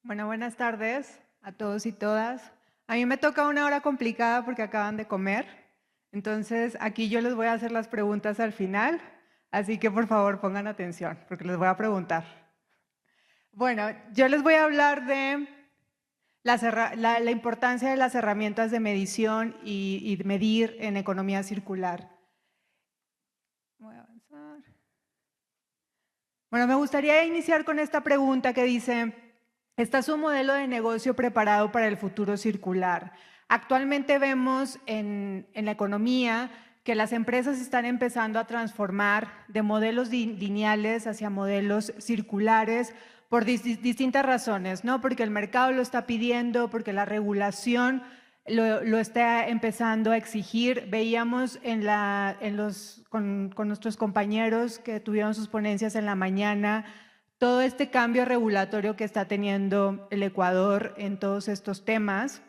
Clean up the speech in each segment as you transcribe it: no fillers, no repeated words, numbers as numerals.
Bueno, buenas tardes a todos y todas. A mí me toca una hora complicada porque acaban de comer. Entonces, aquí yo les voy a hacer las preguntas al final, así que por favor pongan atención porque les voy a preguntar. Bueno, yo les voy a hablar de la importancia de las herramientas de medición y medir en economía circular. Voy a avanzar. Bueno, me gustaría iniciar con esta pregunta que dice: ¿está su modelo de negocio preparado para el futuro circular? Actualmente vemos en la economía que las empresas están empezando a transformar de modelos lineales hacia modelos circulares por distintas razones, ¿no? Porque el mercado lo está pidiendo, porque la regulación lo está empezando a exigir. Veíamos con nuestros compañeros que tuvieron sus ponencias en la mañana todo este cambio regulatorio que está teniendo el Ecuador en todos estos temas.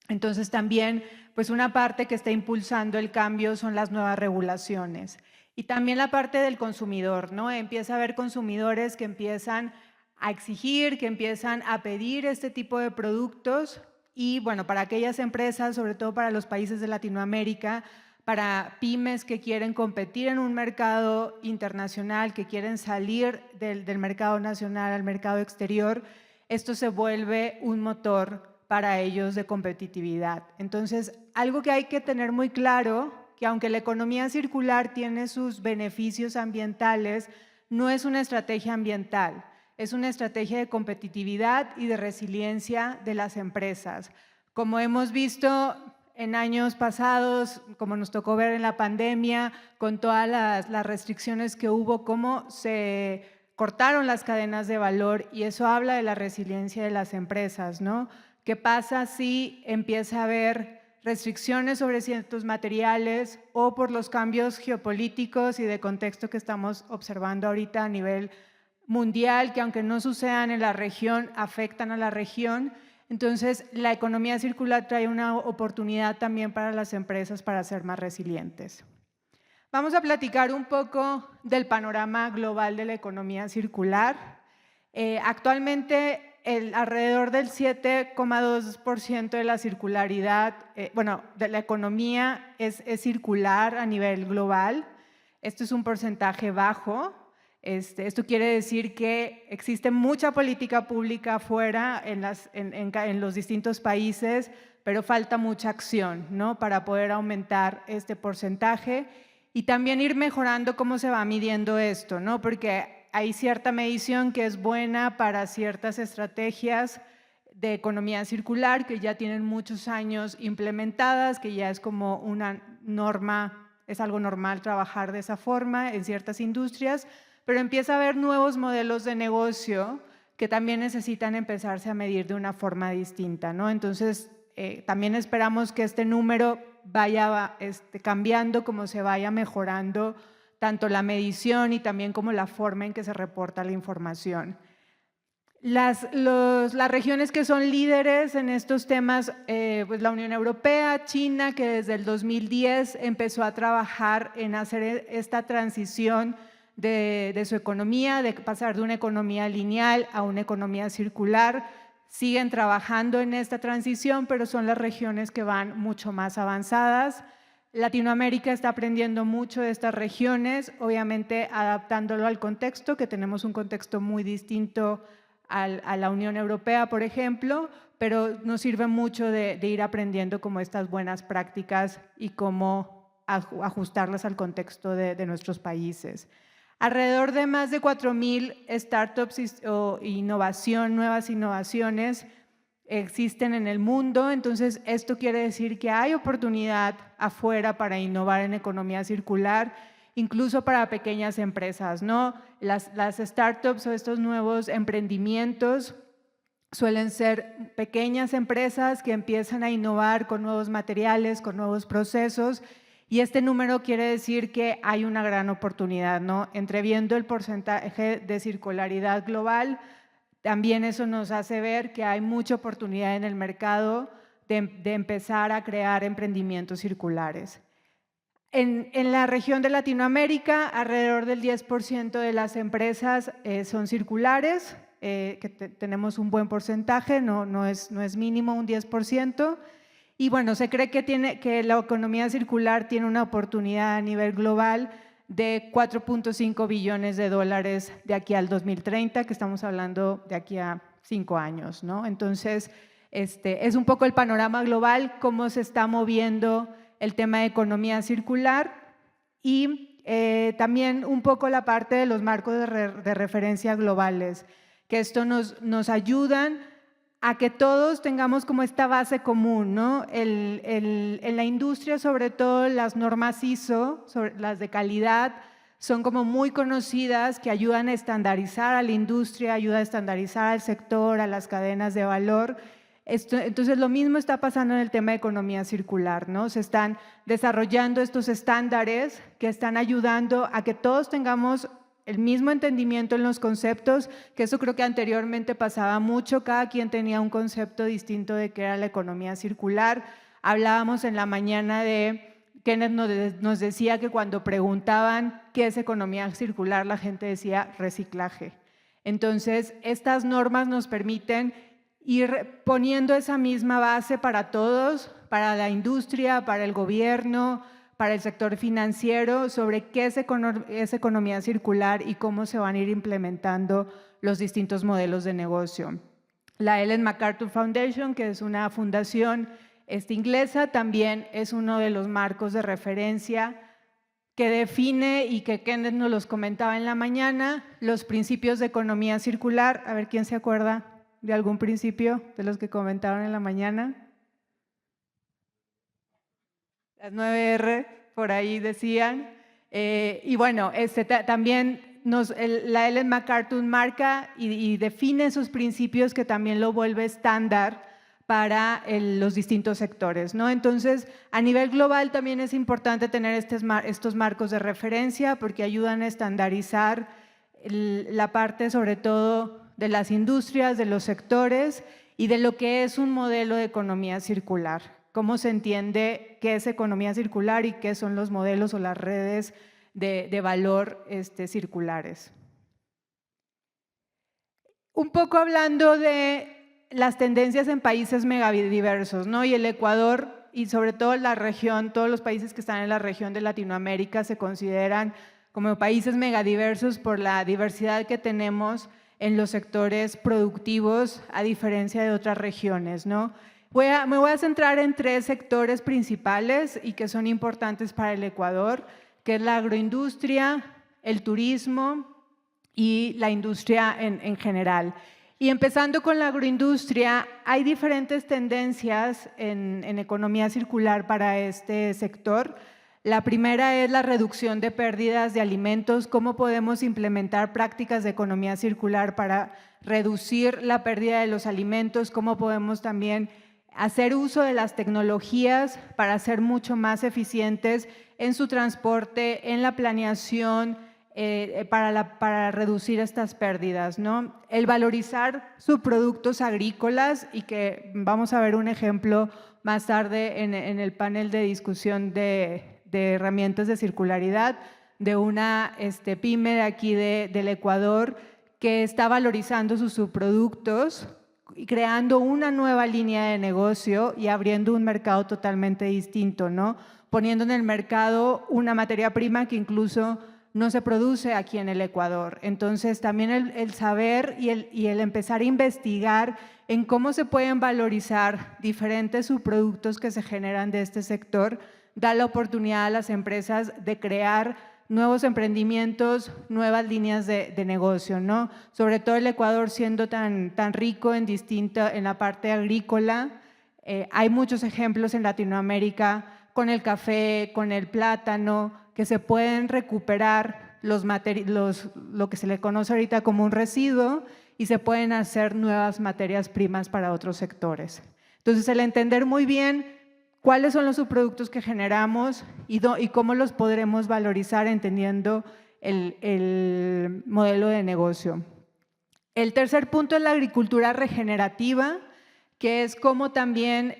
Entonces también, pues una parte que está impulsando el cambio son las nuevas regulaciones. Y también la parte del consumidor, ¿no? Empieza a haber consumidores que empiezan a exigir, que empiezan a pedir este tipo de productos. Y bueno, para aquellas empresas, sobre todo para los países de Latinoamérica, para pymes que quieren competir en un mercado internacional, que quieren salir del mercado nacional al mercado exterior, esto se vuelve un motor para ellos de competitividad. Entonces, algo que hay que tener muy claro, que aunque la economía circular tiene sus beneficios ambientales, no es una estrategia ambiental, es una estrategia de competitividad y de resiliencia de las empresas. Como hemos visto en años pasados, como nos tocó ver en la pandemia, con todas las restricciones que hubo, cómo se cortaron las cadenas de valor, y eso habla de la resiliencia de las empresas, ¿no? ¿Qué pasa si empieza a haber restricciones sobre ciertos materiales o por los cambios geopolíticos y de contexto que estamos observando ahorita a nivel mundial, que aunque no sucedan en la región, afectan a la región? Entonces, la economía circular trae una oportunidad también para las empresas para ser más resilientes. Vamos a platicar un poco del panorama global de la economía circular. Actualmente, alrededor del 7,2% de la circularidad, de la economía es circular a nivel global. Esto es un porcentaje bajo. Esto quiere decir que existe mucha política pública afuera en los distintos países, pero falta mucha acción, ¿no?, para poder aumentar este porcentaje y también ir mejorando cómo se va midiendo esto, ¿no? Porque hay cierta medición que es buena para ciertas estrategias de economía circular que ya tienen muchos años implementadas, que ya es como una norma, es algo normal trabajar de esa forma en ciertas industrias, pero empieza a haber nuevos modelos de negocio que también necesitan empezarse a medir de una forma distinta, ¿no? Entonces, también esperamos que este número vaya cambiando, como se vaya mejorando tanto la medición y también como la forma en que se reporta la información. Las regiones que son líderes en estos temas, pues la Unión Europea, China, que desde el 2010 empezó a trabajar en hacer esta transición de su economía, de pasar de una economía lineal a una economía circular. Siguen trabajando en esta transición, pero son las regiones que van mucho más avanzadas. Latinoamérica está aprendiendo mucho de estas regiones, obviamente adaptándolo al contexto, que tenemos un contexto muy distinto a la Unión Europea, por ejemplo, pero nos sirve mucho de ir aprendiendo como estas buenas prácticas y cómo ajustarlas al contexto de nuestros países. Alrededor de más de 4,000 startups o nuevas innovaciones existen en el mundo. Entonces, esto quiere decir que hay oportunidad afuera para innovar en economía circular, incluso para pequeñas empresas, ¿no? Las startups o estos nuevos emprendimientos suelen ser pequeñas empresas que empiezan a innovar con nuevos materiales, con nuevos procesos, y este número quiere decir que hay una gran oportunidad, ¿no? Entreviendo el porcentaje de circularidad global, también eso nos hace ver que hay mucha oportunidad en el mercado de empezar a crear emprendimientos circulares. En la región de Latinoamérica, alrededor del 10% de las empresas son circulares. que tenemos un buen porcentaje, no es mínimo un 10%. Y bueno, se cree que la economía circular tiene una oportunidad a nivel global de 4.5 billones de dólares de aquí al 2030, que estamos hablando de aquí a 5 años, ¿no? Entonces, es un poco el panorama global, cómo se está moviendo el tema de economía circular y también un poco la parte de los marcos de referencia globales, que esto nos ayudan a que todos tengamos como esta base común, ¿no? En la industria, sobre todo, las normas ISO, las de calidad, son como muy conocidas, que ayudan a estandarizar a la industria, ayudan a estandarizar al sector, a las cadenas de valor. Entonces, lo mismo está pasando en el tema de economía circular, ¿no? Se están desarrollando estos estándares que están ayudando a que todos tengamos el mismo entendimiento en los conceptos, que eso creo que anteriormente pasaba mucho, cada quien tenía un concepto distinto de qué era la economía circular. Hablábamos en la mañana de, Kenneth nos decía que cuando preguntaban qué es economía circular, la gente decía reciclaje. Entonces, estas normas nos permiten ir poniendo esa misma base para todos, para la industria, para el gobierno, para el sector financiero, sobre qué es economía circular y cómo se van a ir implementando los distintos modelos de negocio. La Ellen MacArthur Foundation, que es una fundación inglesa, también es uno de los marcos de referencia que define, y que Kenneth nos los comentaba en la mañana, los principios de economía circular. A ver, ¿quién se acuerda de algún principio de los que comentaron en la mañana? Las 9R, por ahí decían. Y bueno, también la Ellen MacArthur marca y define esos principios, que también lo vuelve estándar para los distintos sectores, ¿no? Entonces, a nivel global también es importante tener estos marcos de referencia, porque ayudan a estandarizar la parte, sobre todo, de las industrias, de los sectores y de lo que es un modelo de economía circular. Cómo se entiende qué es economía circular y qué son los modelos o las redes de valor circulares. Un poco hablando de las tendencias en países megadiversos, ¿no? Y el Ecuador, y sobre todo la región, todos los países que están en la región de Latinoamérica se consideran como países megadiversos por la diversidad que tenemos en los sectores productivos, a diferencia de otras regiones, ¿no? Me voy a centrar en 3 sectores principales y que son importantes para el Ecuador, que es la agroindustria, el turismo y la industria en general. Y empezando con la agroindustria, hay diferentes tendencias en economía circular para este sector. La primera es la reducción de pérdidas de alimentos, cómo podemos implementar prácticas de economía circular para reducir la pérdida de los alimentos, cómo podemos también hacer uso de las tecnologías para ser mucho más eficientes en su transporte, en la planeación, para reducir estas pérdidas, ¿no? El valorizar subproductos agrícolas, y que vamos a ver un ejemplo más tarde en el panel de discusión de herramientas de circularidad, de una pyme de aquí del Ecuador que está valorizando sus subproductos y creando una nueva línea de negocio y abriendo un mercado totalmente distinto, ¿no? Poniendo en el mercado una materia prima que incluso no se produce aquí en el Ecuador. Entonces, también el saber y el empezar a investigar en cómo se pueden valorizar diferentes subproductos que se generan de este sector, da la oportunidad a las empresas de crear nuevos emprendimientos, nuevas líneas de negocio, ¿no? Sobre todo el Ecuador siendo tan rico en la parte agrícola, hay muchos ejemplos en Latinoamérica con el café, con el plátano, que se pueden recuperar lo que se le conoce ahorita como un residuo y se pueden hacer nuevas materias primas para otros sectores. Entonces, el entender muy bien cuáles son los subproductos que generamos y cómo los podremos valorizar entendiendo el modelo de negocio. El tercer punto es la agricultura regenerativa, que es cómo también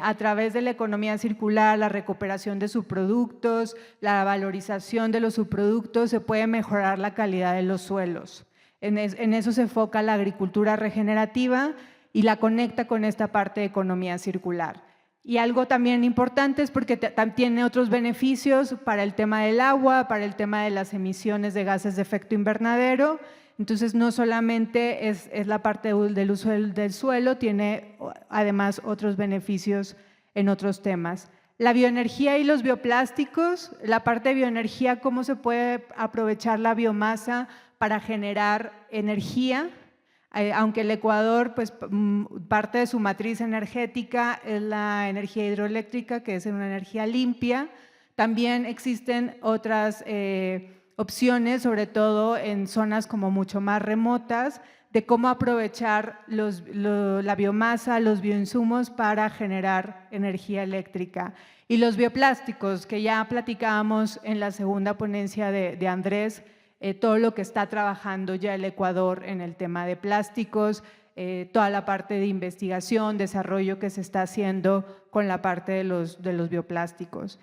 a través de la economía circular, la recuperación de subproductos, la valorización de los subproductos, se puede mejorar la calidad de los suelos. En eso se enfoca la agricultura regenerativa y la conecta con esta parte de economía circular. Y algo también importante es porque tiene otros beneficios para el tema del agua, para el tema de las emisiones de gases de efecto invernadero. Entonces, no solamente es la parte del uso del suelo, tiene además otros beneficios en otros temas. La bioenergía y los bioplásticos, la parte de bioenergía, cómo se puede aprovechar la biomasa para generar energía. Aunque el Ecuador, pues parte de su matriz energética es la energía hidroeléctrica, que es una energía limpia, también existen otras opciones, sobre todo en zonas como mucho más remotas, de cómo aprovechar la biomasa, los bioinsumos para generar energía eléctrica. Y los bioplásticos, que ya platicábamos en la segunda ponencia de Andrés, todo lo que está trabajando ya el Ecuador en el tema de plásticos, toda la parte de investigación, desarrollo que se está haciendo con la parte de los bioplásticos.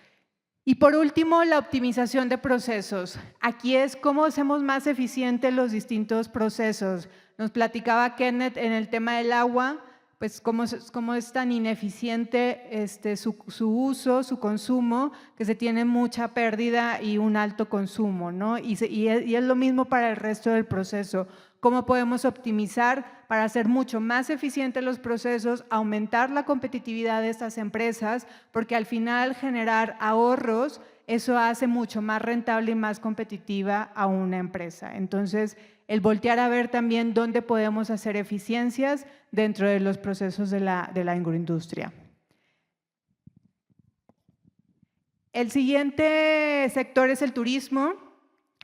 Y por último, la optimización de procesos. Aquí es cómo hacemos más eficientes los distintos procesos. Nos platicaba Kenneth en el tema del agua, pues cómo es tan ineficiente su uso, su consumo, que se tiene mucha pérdida y un alto consumo, ¿no? Y es lo mismo para el resto del proceso. ¿Cómo podemos optimizar para hacer mucho más eficientes los procesos, aumentar la competitividad de estas empresas? Porque al final generar ahorros, eso hace mucho más rentable y más competitiva a una empresa. Entonces, el voltear a ver también dónde podemos hacer eficiencias dentro de los procesos de la agroindustria. El siguiente sector es el turismo,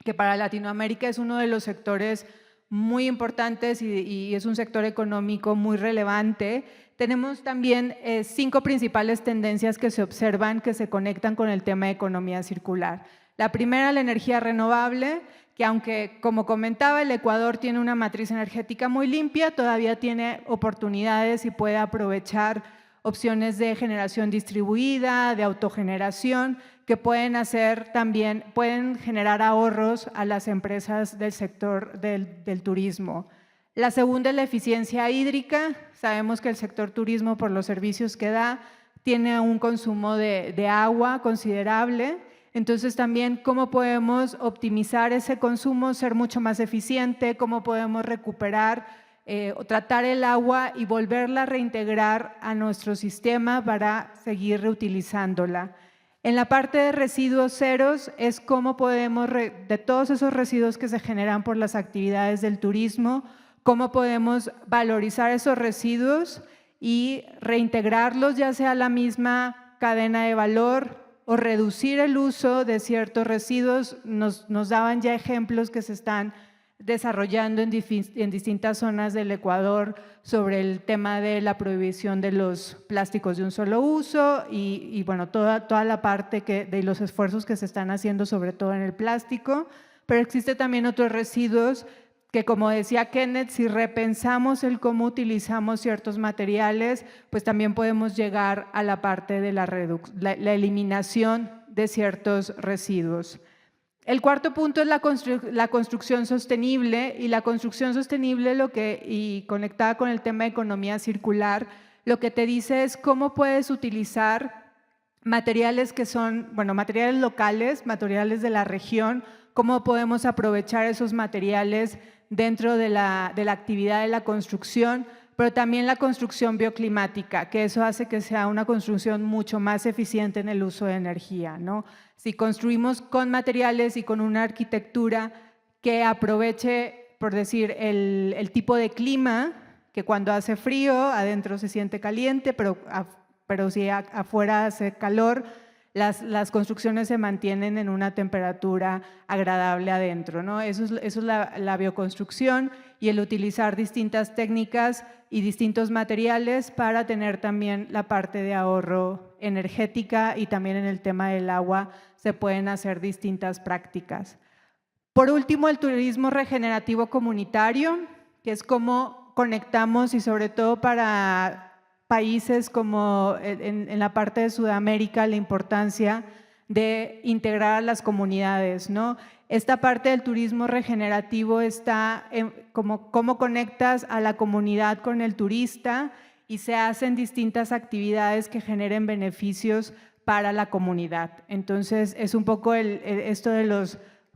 que para Latinoamérica es uno de los sectores muy importantes y es un sector económico muy relevante. Tenemos también 5 principales tendencias que se observan, que se conectan con el tema de economía circular. La primera, la energía renovable, que aunque, como comentaba, el Ecuador tiene una matriz energética muy limpia, todavía tiene oportunidades y puede aprovechar opciones de generación distribuida, de autogeneración, que pueden generar ahorros a las empresas del sector del turismo. La segunda es la eficiencia hídrica. Sabemos que el sector turismo, por los servicios que da, tiene un consumo de agua considerable. Entonces, también cómo podemos optimizar ese consumo, ser mucho más eficiente, cómo podemos recuperar o tratar el agua y volverla a reintegrar a nuestro sistema para seguir reutilizándola. En la parte de residuos ceros es cómo podemos, de todos esos residuos que se generan por las actividades del turismo, cómo podemos valorizar esos residuos y reintegrarlos, ya sea a la misma cadena de valor o reducir el uso de ciertos residuos. Nos daban ya ejemplos que se están desarrollando en distintas zonas del Ecuador sobre el tema de la prohibición de los plásticos de un solo uso y bueno, toda la parte de los esfuerzos que se están haciendo sobre todo en el plástico, pero existe también otros residuos que, como decía Kenneth, si repensamos el cómo utilizamos ciertos materiales, pues también podemos llegar a la parte de la eliminación de ciertos residuos. El cuarto punto es la construcción sostenible, y la construcción sostenible, y conectada con el tema de economía circular, lo que te dice es cómo puedes utilizar materiales que son, bueno, materiales locales, materiales de la región, cómo podemos aprovechar esos materiales dentro de la actividad de la construcción, pero también la construcción bioclimática, que eso hace que sea una construcción mucho más eficiente en el uso de energía, ¿no? Si construimos con materiales y con una arquitectura que aproveche, por decir, el tipo de clima, que cuando hace frío, adentro se siente caliente, pero si afuera hace calor, las construcciones se mantienen en una temperatura agradable adentro, ¿no? Eso es la bioconstrucción, y el utilizar distintas técnicas y distintos materiales para tener también la parte de ahorro energética, y también en el tema del agua se pueden hacer distintas prácticas. Por último, el turismo regenerativo comunitario, que es cómo conectamos, y sobre todo para países como en la parte de Sudamérica, la importancia de integrar a las comunidades, ¿no? Esta parte del turismo regenerativo está en cómo conectas a la comunidad con el turista y se hacen distintas actividades que generen beneficios para la comunidad. Entonces, es un poco esto de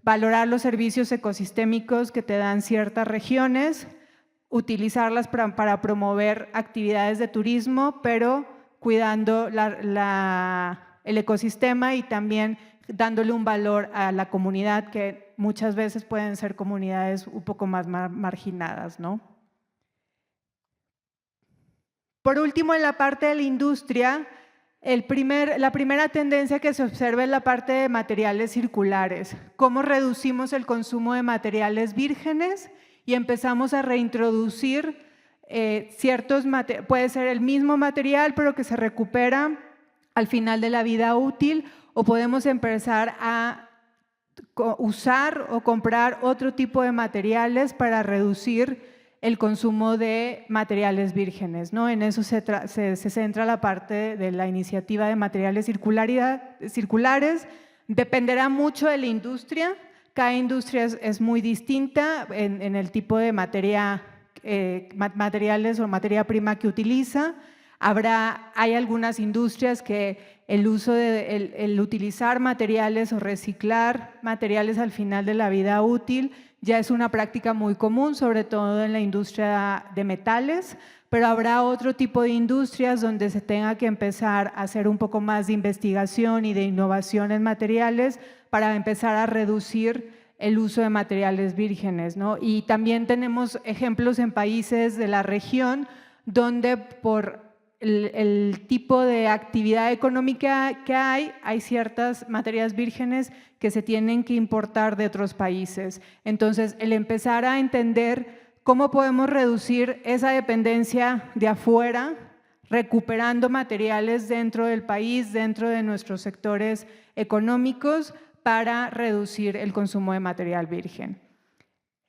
valorar los servicios ecosistémicos que te dan ciertas regiones, utilizarlas para promover actividades de turismo, pero cuidando el ecosistema y también dándole un valor a la comunidad, que muchas veces pueden ser comunidades un poco más marginadas, ¿no? Por último, en la parte de la industria, la primera tendencia que se observa es la parte de materiales circulares. Cómo reducimos el consumo de materiales vírgenes y empezamos a reintroducir puede ser el mismo material, pero que se recupera al final de la vida útil, o podemos empezar a usar o comprar otro tipo de materiales para reducir el consumo de materiales vírgenes, ¿no? En eso se centra la parte de la iniciativa de materiales circulares. Dependerá mucho de la industria. Cada industria es muy distinta en el tipo de materiales o materia prima que utiliza. Hay algunas industrias que el utilizar materiales o reciclar materiales al final de la vida útil ya es una práctica muy común, sobre todo en la industria de metales, pero habrá otro tipo de industrias donde se tenga que empezar a hacer un poco más de investigación y de innovación en materiales para empezar a reducir el uso de materiales vírgenes, ¿no? Y también tenemos ejemplos en países de la región donde por el tipo de actividad económica que hay ciertas materias vírgenes que se tienen que importar de otros países. Entonces, el empezar a entender cómo podemos reducir esa dependencia de afuera, recuperando materiales dentro del país, dentro de nuestros sectores económicos, para reducir el consumo de material virgen.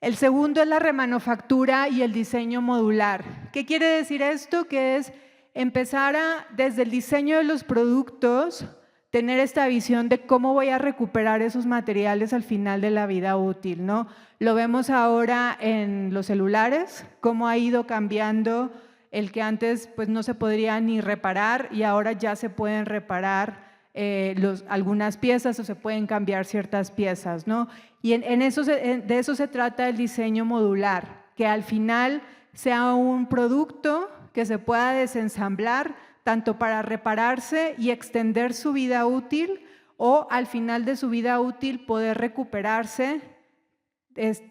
El segundo es la remanufactura y el diseño modular. ¿Qué quiere decir esto? Que es empezar desde el diseño de los productos, tener esta visión de cómo voy a recuperar esos materiales al final de la vida útil, ¿no? Lo vemos ahora en los celulares, cómo ha ido cambiando el que antes pues no se podría ni reparar y ahora ya se pueden reparar algunas piezas o se pueden cambiar ciertas piezas, ¿no? Y de eso se trata el diseño modular, que al final sea un producto que se pueda desensamblar tanto para repararse y extender su vida útil, o al final de su vida útil poder recuperarse,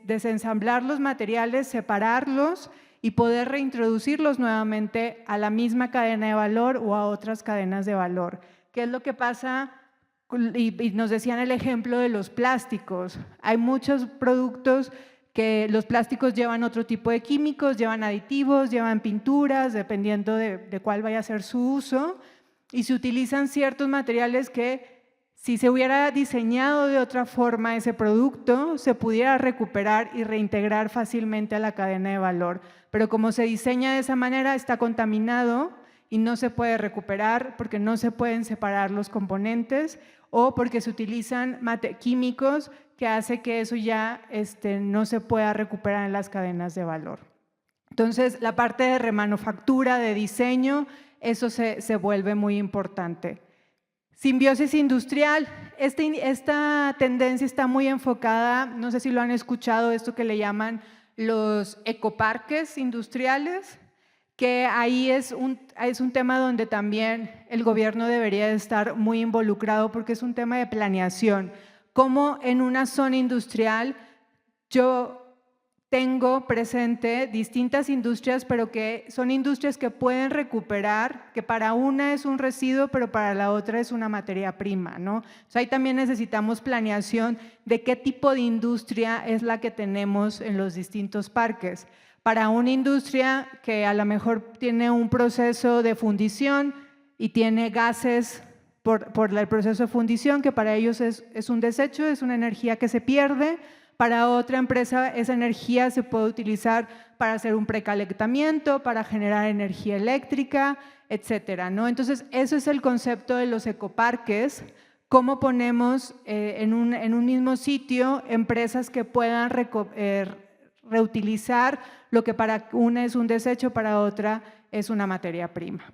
desensamblar los materiales, separarlos y poder reintroducirlos nuevamente a la misma cadena de valor o a otras cadenas de valor. ¿Qué es lo que pasa? Y nos decían el ejemplo de los plásticos. Hay muchos productos que los plásticos llevan otro tipo de químicos, llevan aditivos, llevan pinturas, dependiendo de cuál vaya a ser su uso, y se utilizan ciertos materiales que, si se hubiera diseñado de otra forma ese producto, se pudiera recuperar y reintegrar fácilmente a la cadena de valor. Pero como se diseña de esa manera, está contaminado y no se puede recuperar porque no se pueden separar los componentes o porque se utilizan químicos que hace que eso ya no se pueda recuperar en las cadenas de valor. Entonces, la parte de remanufactura, de diseño, eso se vuelve muy importante. Simbiosis industrial. Esta tendencia está muy enfocada, no sé si lo han escuchado, esto que le llaman los ecoparques industriales, que ahí es un tema donde también el gobierno debería de estar muy involucrado porque es un tema de planeación. Cómo en una zona industrial yo tengo presente distintas industrias, pero que son industrias que pueden recuperar, que para una es un residuo, pero para la otra es una materia prima, ¿no? O sea, ahí también necesitamos planeación de qué tipo de industria es la que tenemos en los distintos parques. Para una industria que a lo mejor tiene un proceso de fundición y tiene gases por el proceso de fundición, que para ellos es un desecho, es una energía que se pierde. Para otra empresa esa energía se puede utilizar para hacer un precalentamiento, para generar energía eléctrica, etcétera, ¿no? Entonces, eso es el concepto de los ecoparques, cómo ponemos en un mismo sitio empresas que puedan reutilizar lo que para una es un desecho, para otra es una materia prima.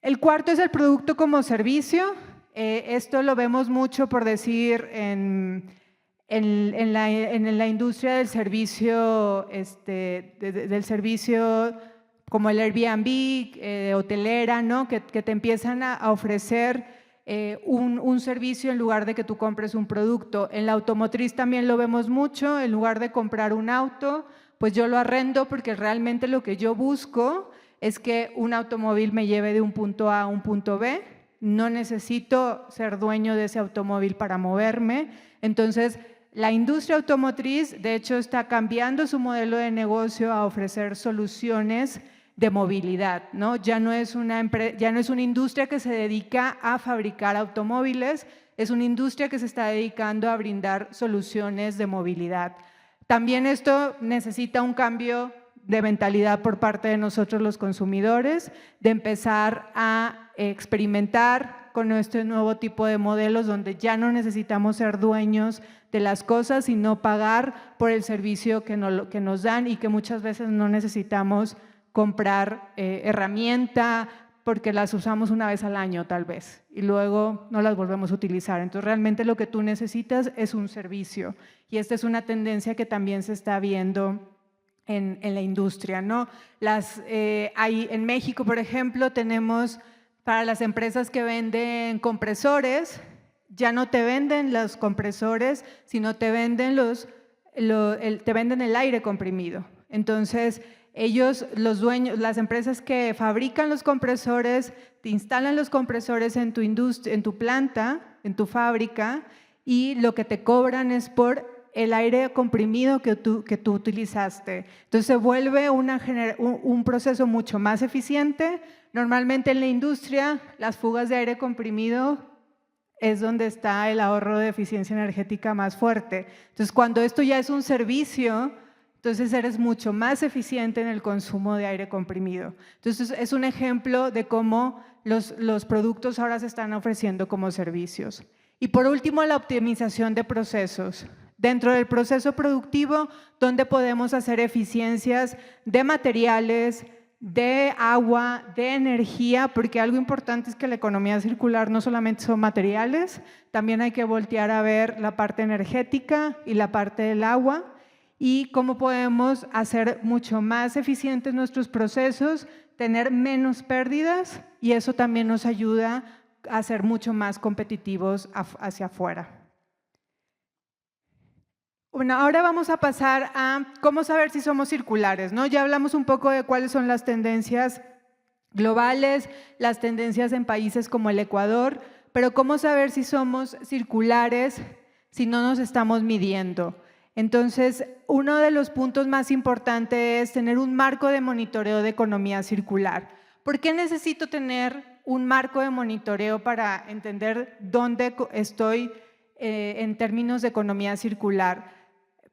El cuarto es el producto como servicio. Esto lo vemos mucho, por decir, en la industria del servicio, del servicio como el Airbnb, hotelera, ¿no? Que te empiezan a ofrecer un servicio en lugar de que tú compres un producto. En la automotriz también lo vemos mucho. En lugar de comprar un auto, pues yo lo arrendo, porque realmente lo que yo busco es que un automóvil me lleve de un punto A a un punto B. No necesito ser dueño de ese automóvil para moverme. Entonces, la industria automotriz, de hecho, está cambiando su modelo de negocio a ofrecer soluciones de movilidad, ¿no? Ya no es una industria que se dedica a fabricar automóviles, es una industria que se está dedicando a brindar soluciones de movilidad. También esto necesita un cambio de mentalidad por parte de nosotros los consumidores, de empezar a experimentar con este nuevo tipo de modelos donde ya no necesitamos ser dueños de las cosas, sino pagar por el servicio que nos dan, y que muchas veces no necesitamos comprar herramienta porque las usamos una vez al año tal vez y luego no las volvemos a utilizar. Entonces realmente lo que tú necesitas es un servicio, y esta es una tendencia que también se está viendo en la industria, ¿no? En México, por ejemplo, tenemos para las empresas que venden compresores, ya no te venden los compresores, sino te venden te venden el aire comprimido. Entonces, ellos, los dueños, las empresas que fabrican los compresores, te instalan los compresores en tu planta, en tu fábrica, y lo que te cobran es por el aire comprimido que tú utilizaste. Entonces se vuelve un proceso mucho más eficiente. Normalmente en la industria, las fugas de aire comprimido es donde está el ahorro de eficiencia energética más fuerte. Entonces, cuando esto ya es un servicio, entonces eres mucho más eficiente en el consumo de aire comprimido. Entonces, es un ejemplo de cómo los productos ahora se están ofreciendo como servicios. Y por último, la optimización de procesos. Dentro del proceso productivo, donde podemos hacer eficiencias de materiales, de agua, de energía, porque algo importante es que la economía circular no solamente son materiales, también hay que voltear a ver la parte energética y la parte del agua, y cómo podemos hacer mucho más eficientes nuestros procesos, tener menos pérdidas, y eso también nos ayuda a ser mucho más competitivos hacia afuera. Bueno, ahora vamos a pasar a cómo saber si somos circulares, ¿no? Ya hablamos un poco de cuáles son las tendencias globales, las tendencias en países como el Ecuador, pero cómo saber si somos circulares si no nos estamos midiendo. Entonces, uno de los puntos más importantes es tener un marco de monitoreo de economía circular. ¿Por qué necesito tener un marco de monitoreo para entender dónde estoy en términos de economía circular?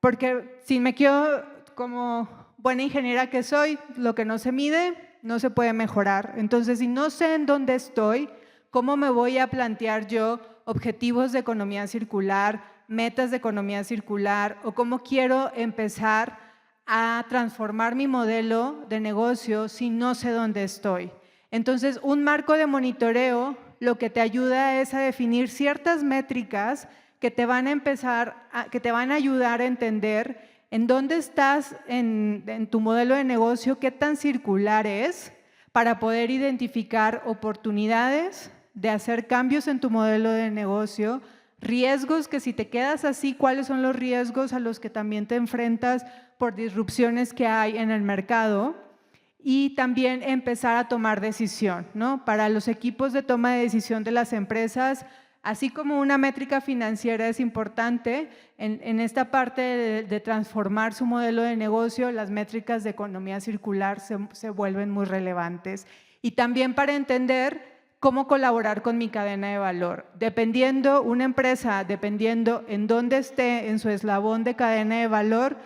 Porque si me quiero, como buena ingeniera que soy, lo que no se mide no se puede mejorar. Entonces, si no sé en dónde estoy, ¿cómo me voy a plantear yo objetivos de economía circular, metas de economía circular, o cómo quiero empezar a transformar mi modelo de negocio si no sé dónde estoy? Entonces, un marco de monitoreo lo que te ayuda es a definir ciertas métricas que te van a ayudar a entender en dónde estás en tu modelo de negocio, qué tan circular es, para poder identificar oportunidades de hacer cambios en tu modelo de negocio, riesgos que si te quedas así, cuáles son los riesgos a los que también te enfrentas por disrupciones que hay en el mercado, y también empezar a tomar decisión, ¿no? Para los equipos de toma de decisión de las empresas, así como una métrica financiera es importante, en esta parte de transformar su modelo de negocio, las métricas de economía circular se vuelven muy relevantes. Y también para entender cómo colaborar con mi cadena de valor. Dependiendo una empresa, dependiendo en dónde esté en su eslabón de cadena de valor,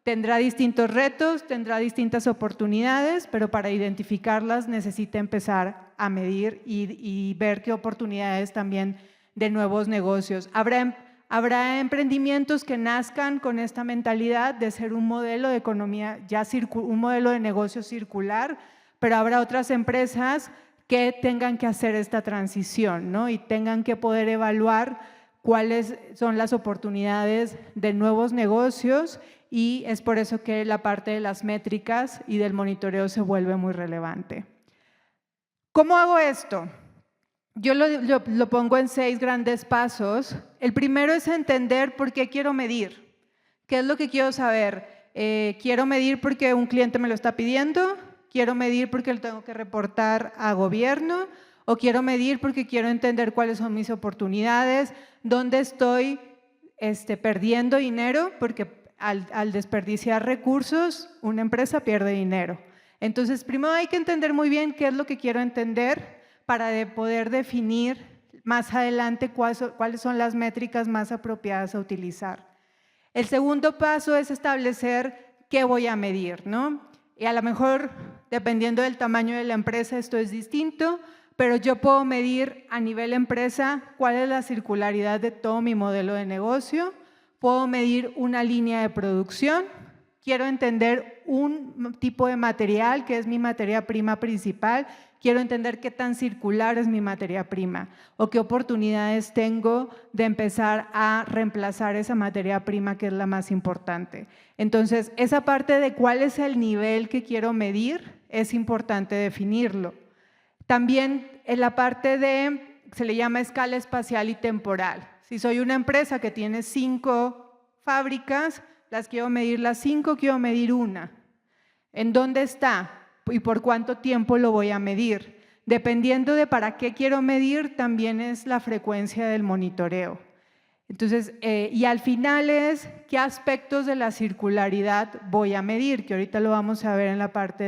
tendrá distintos retos, tendrá distintas oportunidades, pero para identificarlas necesita empezar a medir y ver qué oportunidades también de nuevos negocios. Habrá emprendimientos que nazcan con esta mentalidad de ser un modelo de economía, un modelo de negocio circular, pero habrá otras empresas que tengan que hacer esta transición, ¿no? Y tengan que poder evaluar cuáles son las oportunidades de nuevos negocios, y es por eso que la parte de las métricas y del monitoreo se vuelve muy relevante. ¿Cómo hago esto? Yo lo pongo en 6 grandes pasos. El primero es entender por qué quiero medir. ¿Qué es lo que quiero saber? ¿Quiero medir porque un cliente me lo está pidiendo? ¿Quiero medir porque lo tengo que reportar a gobierno? ¿O quiero medir porque quiero entender cuáles son mis oportunidades? ¿Dónde estoy perdiendo dinero? Porque al desperdiciar recursos, una empresa pierde dinero. Entonces, primero hay que entender muy bien qué es lo que quiero entender para poder definir más adelante cuáles son las métricas más apropiadas a utilizar. El segundo paso es establecer qué voy a medir, ¿no? Y a lo mejor, dependiendo del tamaño de la empresa, esto es distinto, pero yo puedo medir a nivel empresa cuál es la circularidad de todo mi modelo de negocio, puedo medir una línea de producción, quiero entender un tipo de material que es mi materia prima principal, quiero entender qué tan circular es mi materia prima o qué oportunidades tengo de empezar a reemplazar esa materia prima que es la más importante. Entonces, esa parte de cuál es el nivel que quiero medir es importante definirlo. También en la parte se le llama escala espacial y temporal. Si soy una empresa que tiene 5 fábricas, las quiero medir las 5, quiero medir una. ¿En dónde está? ¿Y por cuánto tiempo lo voy a medir? Dependiendo de para qué quiero medir, también es la frecuencia del monitoreo. Entonces, y al final es qué aspectos de la circularidad voy a medir, que ahorita lo vamos a ver en la parte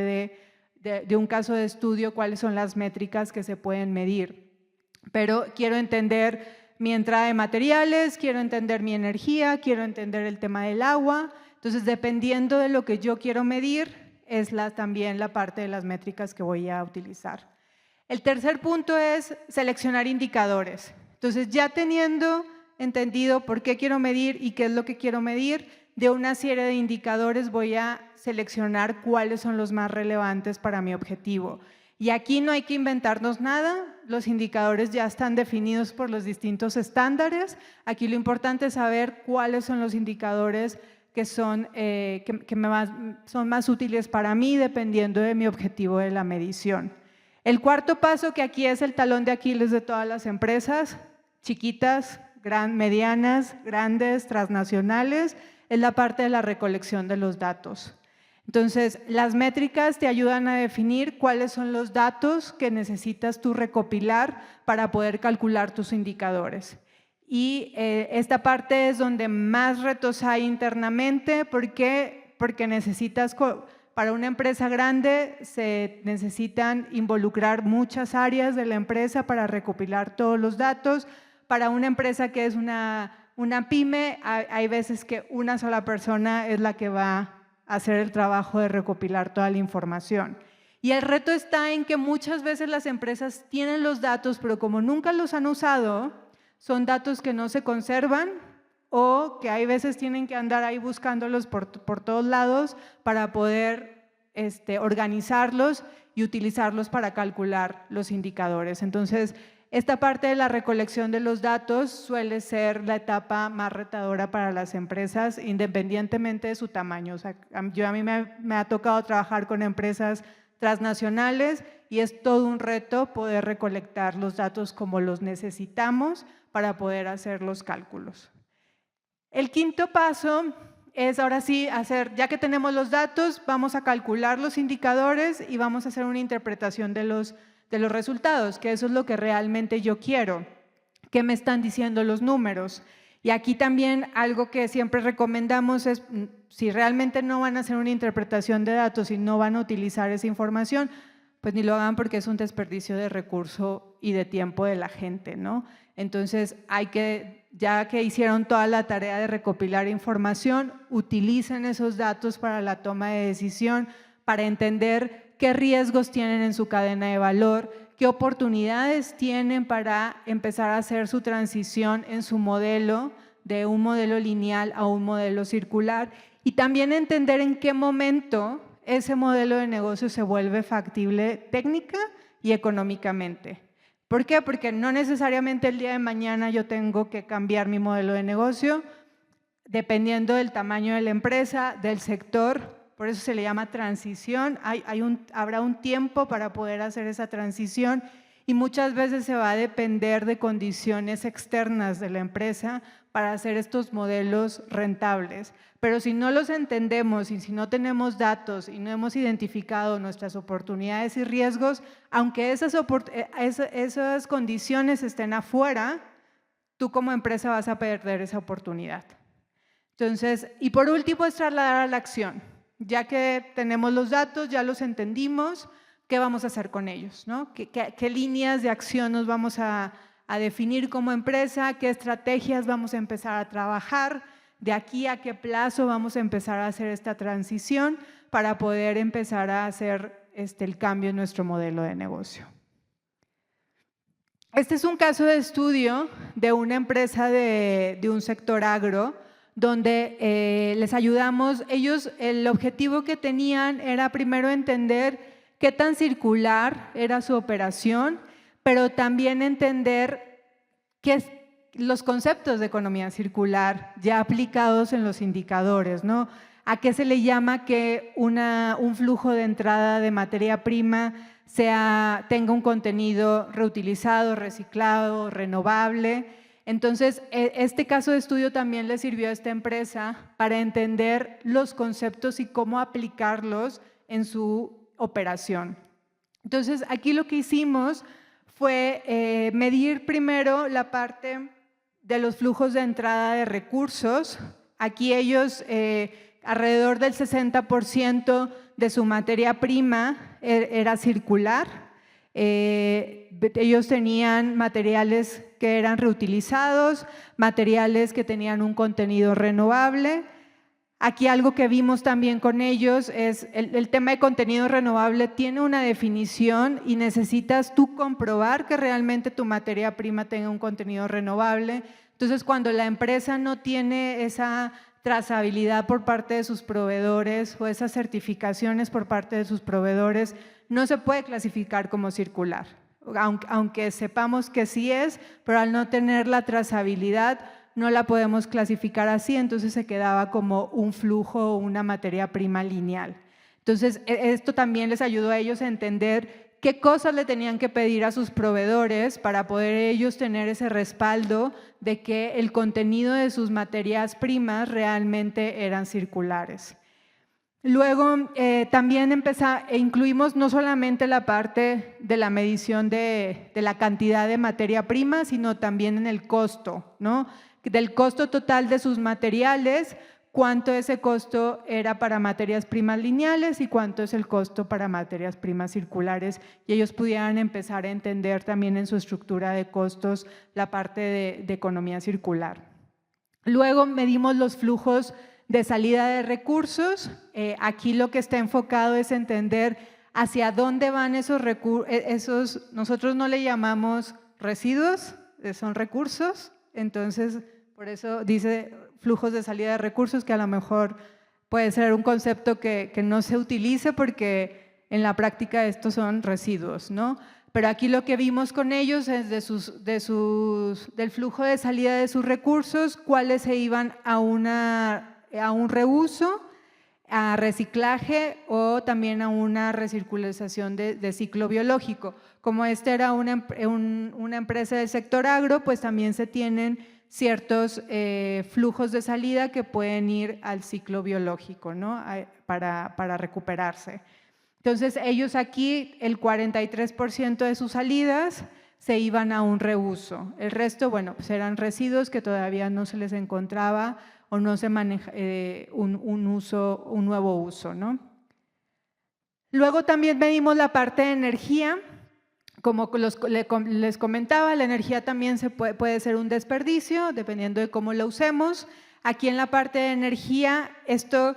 de un caso de estudio, cuáles son las métricas que se pueden medir. Pero quiero entender mi entrada de materiales, quiero entender mi energía, quiero entender el tema del agua. Entonces, dependiendo de lo que yo quiero medir, es también la parte de las métricas que voy a utilizar. El tercer punto es seleccionar indicadores. Entonces, ya teniendo entendido por qué quiero medir y qué es lo que quiero medir, de una serie de indicadores voy a seleccionar cuáles son los más relevantes para mi objetivo. Y aquí no hay que inventarnos nada, los indicadores ya están definidos por los distintos estándares. Aquí lo importante es saber cuáles son los indicadores que son más útiles para mí dependiendo de mi objetivo de la medición. El cuarto paso, que aquí es el talón de Aquiles de todas las empresas, chiquitas, medianas, grandes, transnacionales, es la parte de la recolección de los datos. Entonces, las métricas te ayudan a definir cuáles son los datos que necesitas tú recopilar para poder calcular tus indicadores. Y esta parte es donde más retos hay internamente. ¿Por qué? Porque para una empresa grande se necesitan involucrar muchas áreas de la empresa para recopilar todos los datos. Para una empresa que es una pyme, hay veces que una sola persona es la que va a hacer el trabajo de recopilar toda la información. Y el reto está en que muchas veces las empresas tienen los datos, pero como nunca los han usado, son datos que no se conservan o que hay veces tienen que andar ahí buscándolos por todos lados para poder organizarlos y utilizarlos para calcular los indicadores. Entonces, esta parte de la recolección de los datos suele ser la etapa más retadora para las empresas, independientemente de su tamaño. O sea, a mí me ha tocado trabajar con empresas transnacionales y es todo un reto poder recolectar los datos como los necesitamos para poder hacer los cálculos. El quinto paso es ahora sí ya que tenemos los datos, vamos a calcular los indicadores y vamos a hacer una interpretación de los resultados, que eso es lo que realmente yo quiero. ¿Qué me están diciendo los números? Y aquí también algo que siempre recomendamos es, si realmente no van a hacer una interpretación de datos y no van a utilizar esa información, pues ni lo hagan porque es un desperdicio de recurso y de tiempo de la gente, ¿no? Entonces, ya que hicieron toda la tarea de recopilar información, utilicen esos datos para la toma de decisión, para entender qué riesgos tienen en su cadena de valor, qué oportunidades tienen para empezar a hacer su transición en su modelo, de un modelo lineal a un modelo circular, y también entender en qué momento ese modelo de negocio se vuelve factible técnica y económicamente. ¿Por qué? Porque no necesariamente el día de mañana yo tengo que cambiar mi modelo de negocio, dependiendo del tamaño de la empresa, del sector. Por eso se le llama transición. Habrá un tiempo para poder hacer esa transición y muchas veces se va a depender de condiciones externas de la empresa para hacer estos modelos rentables. Pero si no los entendemos y si no tenemos datos y no hemos identificado nuestras oportunidades y riesgos, aunque esas condiciones estén afuera, tú como empresa vas a perder esa oportunidad. Entonces, y por último es trasladar a la acción. Ya que tenemos los datos, ya los entendimos, ¿qué vamos a hacer con ellos, ¿no? ¿Qué líneas de acción nos vamos a definir como empresa? ¿Qué estrategias vamos a empezar a trabajar? ¿De aquí a qué plazo vamos a empezar a hacer esta transición para poder empezar a hacer el cambio en nuestro modelo de negocio? Este es un caso de estudio de una empresa de un sector agro, donde les ayudamos. Ellos, el objetivo que tenían era primero entender qué tan circular era su operación, pero también entender los conceptos de economía circular ya aplicados en los indicadores, ¿no? ¿A qué se le llama que un flujo de entrada de materia prima tenga un contenido reutilizado, reciclado, renovable? Entonces, este caso de estudio también le sirvió a esta empresa para entender los conceptos y cómo aplicarlos en su operación. Entonces, aquí lo que hicimos fue medir primero la parte de los flujos de entrada de recursos. Aquí ellos, alrededor del 60% de su materia prima era circular. Ellos tenían materiales que eran reutilizados, materiales que tenían un contenido renovable. Aquí algo que vimos también con ellos es el tema de contenido renovable tiene una definición y necesitas tú comprobar que realmente tu materia prima tenga un contenido renovable. Entonces, cuando la empresa no tiene esa trazabilidad por parte de sus proveedores o esas certificaciones por parte de sus proveedores, no se puede clasificar como circular, aunque sepamos que sí es, pero al no tener la trazabilidad no la podemos clasificar así, entonces se quedaba como un flujo o una materia prima lineal. Entonces, esto también les ayudó a ellos a entender qué cosas le tenían que pedir a sus proveedores para poder ellos tener ese respaldo de que el contenido de sus materias primas realmente eran circulares. Luego también incluimos no solamente la parte de la medición de la cantidad de materia prima, sino también en el costo, ¿no? Del costo total de sus materiales, cuánto ese costo era para materias primas lineales y cuánto es el costo para materias primas circulares, y ellos pudieran empezar a entender también en su estructura de costos la parte de economía circular. Luego medimos los flujos de salida de recursos. Aquí lo que está enfocado es entender hacia dónde van esos recursos. Nosotros no le llamamos residuos, son recursos. Entonces, por eso dice flujos de salida de recursos, que a lo mejor puede ser un concepto que no se utilice porque en la práctica estos son residuos, ¿no? Pero aquí lo que vimos con ellos es del flujo de salida de sus recursos, cuáles se iban a un reuso, a reciclaje o también a una recirculación de ciclo biológico. Como esta era una empresa del sector agro, pues también se tienen ciertos flujos de salida que pueden ir al ciclo biológico, ¿no? para recuperarse. Entonces, ellos aquí, el 43% de sus salidas se iban a un reuso. El resto, bueno, pues eran residuos que todavía no se les encontraba o no se maneja un nuevo uso, ¿no? Luego también medimos la parte de energía. Como les comentaba, la energía también puede ser un desperdicio, dependiendo de cómo la usemos. Aquí en la parte de energía, esto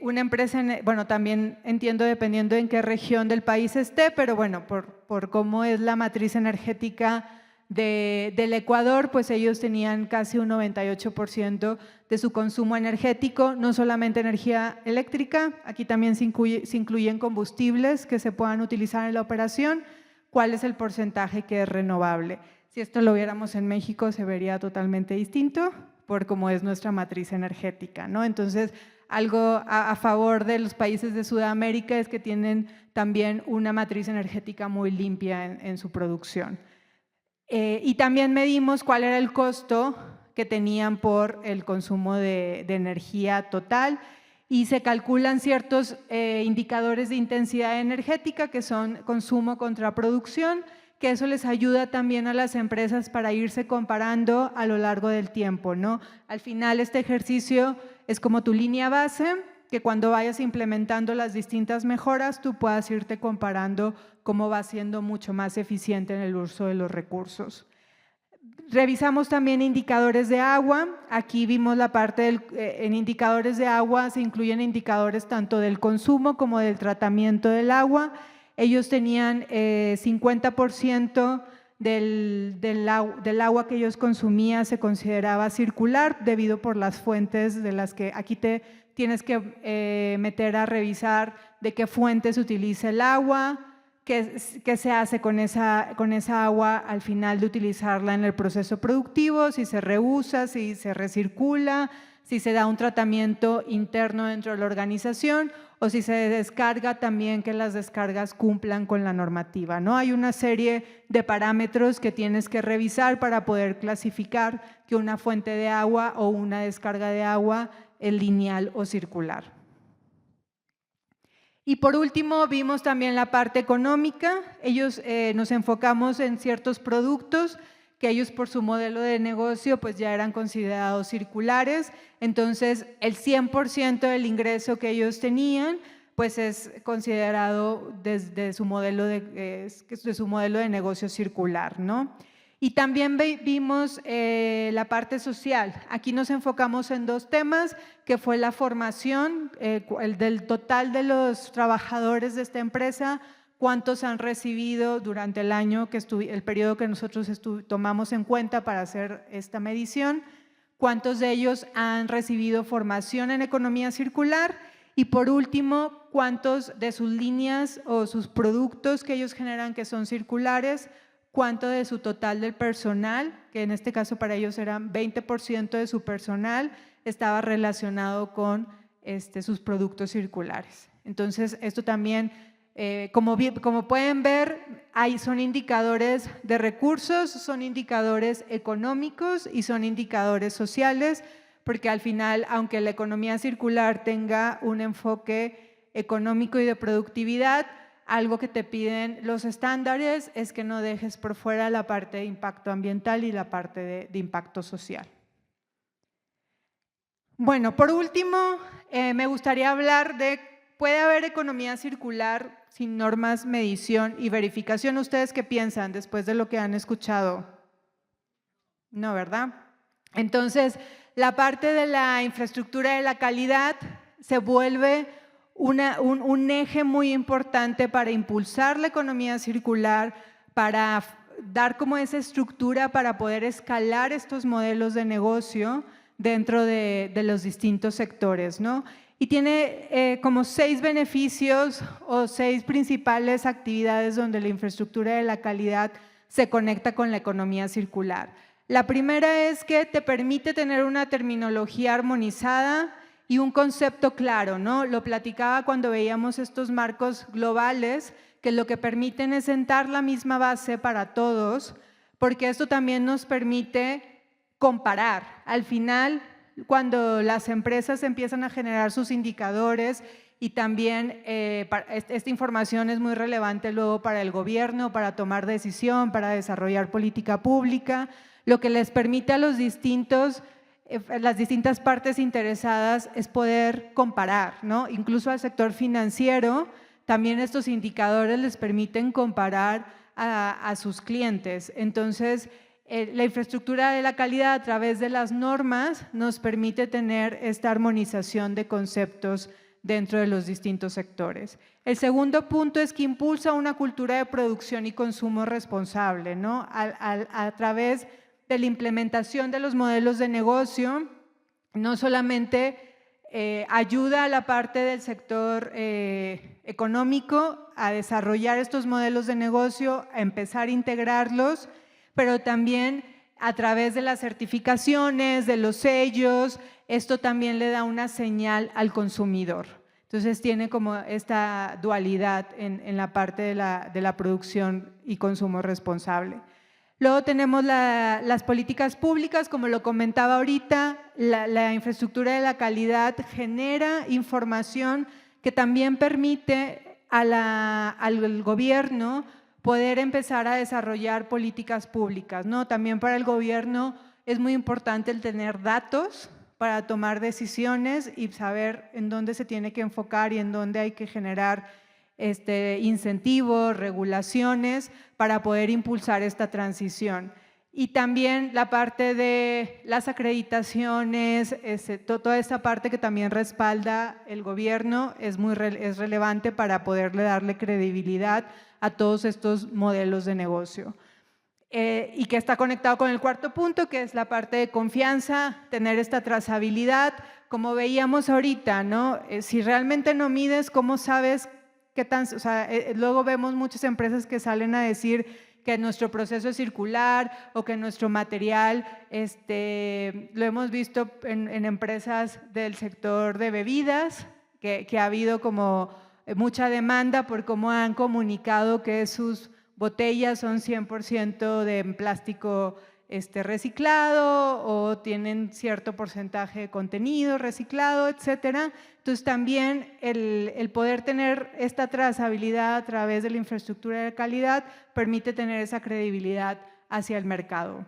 Una empresa, bueno, también entiendo dependiendo en qué región del país esté, pero bueno, por cómo es la matriz energética del Ecuador, pues ellos tenían casi un 98% de su consumo energético, no solamente energía eléctrica, aquí también se incluyen combustibles que se puedan utilizar en la operación. ¿Cuál es el porcentaje que es renovable? Si esto lo viéramos en México se vería totalmente distinto por cómo es nuestra matriz energética, ¿no? Entonces, algo a favor de los países de Sudamérica es que tienen también una matriz energética muy limpia en su producción. Y también medimos cuál era el costo que tenían por el consumo de energía total y se calculan ciertos indicadores de intensidad energética que son consumo contra producción, que eso les ayuda también a las empresas para irse comparando a lo largo del tiempo, ¿no? Al final este ejercicio es como tu línea base, que cuando vayas implementando las distintas mejoras tú puedas irte comparando cómo va siendo mucho más eficiente en el uso de los recursos. Revisamos también indicadores de agua. Aquí vimos la parte en indicadores de agua se incluyen indicadores tanto del consumo como del tratamiento del agua. Ellos tenían 50% del agua que ellos consumían se consideraba circular debido por las fuentes de las que aquí te tienes que meter a revisar de qué fuentes utiliza el agua, qué se hace con esa agua al final de utilizarla en el proceso productivo, si se reusa, si se recircula, si se da un tratamiento interno dentro de la organización o si se descarga también que las descargas cumplan con la normativa, ¿no? Hay una serie de parámetros que tienes que revisar para poder clasificar que una fuente de agua o una descarga de agua es lineal o circular. Y por último vimos también la parte económica. Nos enfocamos en ciertos productos que ellos por su modelo de negocio pues ya eran considerados circulares, entonces el 100% del ingreso que ellos tenían pues es considerado desde su modelo de negocio circular, ¿no? Y también vimos la parte social. Aquí nos enfocamos en dos temas, que fue la formación, el del total de los trabajadores de esta empresa, cuántos han recibido durante el año, el periodo que nosotros tomamos en cuenta para hacer esta medición, cuántos de ellos han recibido formación en economía circular y por último, cuántos de sus líneas o sus productos que ellos generan que son circulares, cuánto de su total del personal, que en este caso para ellos eran 20% de su personal, estaba relacionado con sus productos circulares. Entonces, esto también, como pueden ver, son indicadores de recursos, son indicadores económicos y son indicadores sociales, porque al final, aunque la economía circular tenga un enfoque económico y de productividad, algo que te piden los estándares es que no dejes por fuera la parte de impacto ambiental y la parte de impacto social. Bueno, por último, me gustaría hablar de, ¿puede haber economía circular sin normas, medición y verificación? ¿Ustedes qué piensan después de lo que han escuchado? No, ¿verdad? Entonces, la parte de la infraestructura de la calidad se vuelve un eje muy importante para impulsar la economía circular, para dar como esa estructura para poder escalar estos modelos de negocio dentro de los distintos sectores, ¿no? Y tiene como 6 beneficios o 6 principales actividades donde la infraestructura de la calidad se conecta con la economía circular. La primera es que te permite tener una terminología armonizada y un concepto claro, ¿no? Lo platicaba cuando veíamos estos marcos globales que lo que permiten es sentar la misma base para todos, porque esto también nos permite comparar. Al final, cuando las empresas empiezan a generar sus indicadores y también esta información es muy relevante luego para el gobierno, para tomar decisión, para desarrollar política pública, lo que les permite a las distintas partes interesadas es poder comparar, ¿no? Incluso al sector financiero, también estos indicadores les permiten comparar a sus clientes. Entonces, la infraestructura de la calidad a través de las normas nos permite tener esta armonización de conceptos dentro de los distintos sectores. El segundo punto es que impulsa una cultura de producción y consumo responsable, ¿no? A través de la implementación de los modelos de negocio, no solamente ayuda a la parte del sector económico a desarrollar estos modelos de negocio, a empezar a integrarlos, pero también a través de las certificaciones, de los sellos, esto también le da una señal al consumidor. Entonces tiene como esta dualidad en la parte de la producción y consumo responsable. Luego tenemos las políticas públicas, como lo comentaba ahorita, la infraestructura de la calidad genera información que también permite al gobierno poder empezar a desarrollar políticas públicas, ¿no? También para el gobierno es muy importante el tener datos para tomar decisiones y saber en dónde se tiene que enfocar y en dónde hay que generar incentivos, regulaciones para poder impulsar esta transición. Y también la parte de las acreditaciones, toda esta parte que también respalda el gobierno es relevante para poderle darle credibilidad a todos estos modelos de negocio. Y que está conectado con el cuarto punto, que es la parte de confianza, tener esta trazabilidad. Como veíamos ahorita, ¿no? Si realmente no mides, ¿cómo sabes qué tan? O sea, luego vemos muchas empresas que salen a decir que nuestro proceso es circular o que nuestro material, lo hemos visto en empresas del sector de bebidas, que ha habido como mucha demanda por cómo han comunicado que sus botellas son 100% de plástico reciclado o tienen cierto porcentaje de contenido reciclado, etcétera. Entonces también el poder tener esta trazabilidad a través de la infraestructura de calidad permite tener esa credibilidad hacia el mercado.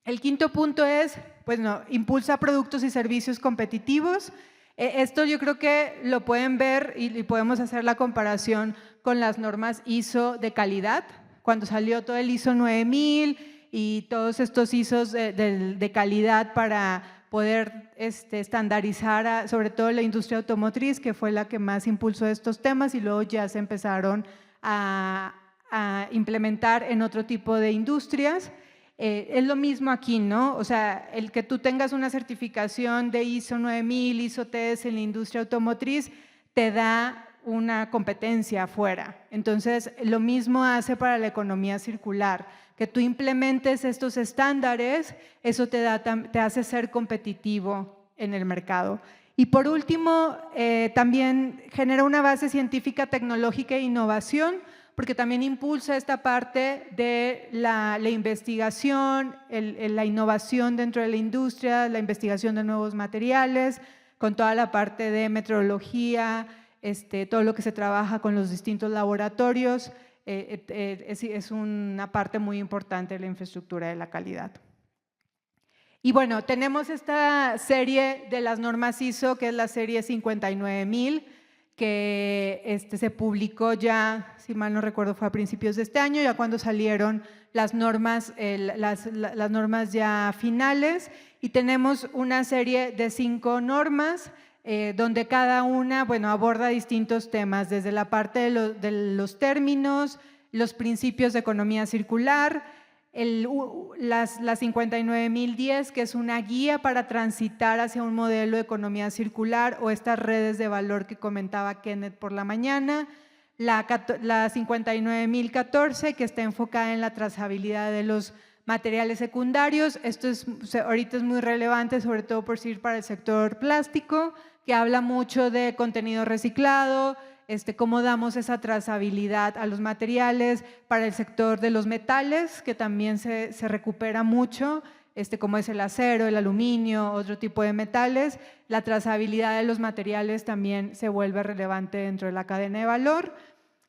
El quinto punto es, pues no, impulsa productos y servicios competitivos. Esto yo creo que lo pueden ver y podemos hacer la comparación con las normas ISO de calidad. Cuando salió todo el ISO 9000 y todos estos ISOs de calidad para poder estandarizar sobre todo la industria automotriz, que fue la que más impulsó estos temas, y luego ya se empezaron a implementar en otro tipo de industrias. Es lo mismo aquí, ¿no? O sea, el que tú tengas una certificación de ISO 9000, ISO TS en la industria automotriz, te da una competencia afuera. Entonces, lo mismo hace para la economía circular, que tú implementes estos estándares, eso te hace ser competitivo en el mercado. Y por último, también genera una base científica, tecnológica e innovación, porque también impulsa esta parte de la investigación, la innovación dentro de la industria, la investigación de nuevos materiales, con toda la parte de metrología, todo lo que se trabaja con los distintos laboratorios, es una parte muy importante de la infraestructura de la calidad. Y bueno, tenemos esta serie de las normas ISO, que es la serie 59000, que se publicó ya, si mal no recuerdo, fue a principios de este año, ya cuando salieron las normas, las normas ya finales, y tenemos una serie de 5 normas, donde cada una, bueno, aborda distintos temas, desde la parte de los términos, los principios de economía circular, la 59010, que es una guía para transitar hacia un modelo de economía circular o estas redes de valor que comentaba Kenneth por la mañana, la 59014, que está enfocada en la trazabilidad de los materiales secundarios. Esto ahorita es muy relevante, sobre todo por decir para el sector plástico, que habla mucho de contenido reciclado, cómo damos esa trazabilidad a los materiales. Para el sector de los metales, que también se recupera mucho, como es el acero, el aluminio, otro tipo de metales, la trazabilidad de los materiales también se vuelve relevante dentro de la cadena de valor.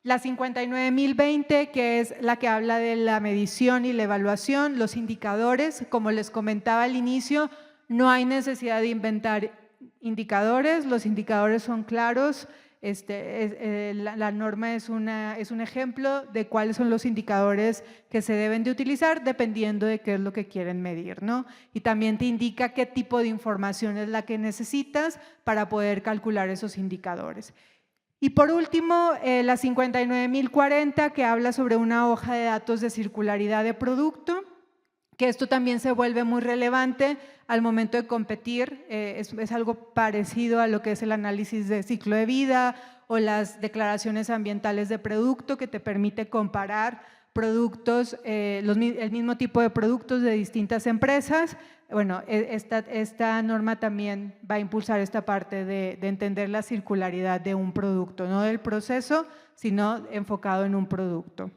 La 59020, que es la que habla de la medición y la evaluación, los indicadores. Como les comentaba al inicio, no hay necesidad de inventar indicadores, los indicadores son claros, La norma es un ejemplo de cuáles son los indicadores que se deben de utilizar dependiendo de qué es lo que quieren medir, ¿no? Y también te indica qué tipo de información es la que necesitas para poder calcular esos indicadores. Y por último, la 59040, que habla sobre una hoja de datos de circularidad de producto, que esto también se vuelve muy relevante al momento de competir. Es algo parecido a lo que es el análisis de ciclo de vida o las declaraciones ambientales de producto, que te permite comparar productos, el mismo tipo de productos de distintas empresas. Bueno, esta norma también va a impulsar esta parte de entender la circularidad de un producto, no del proceso, sino enfocado en un producto.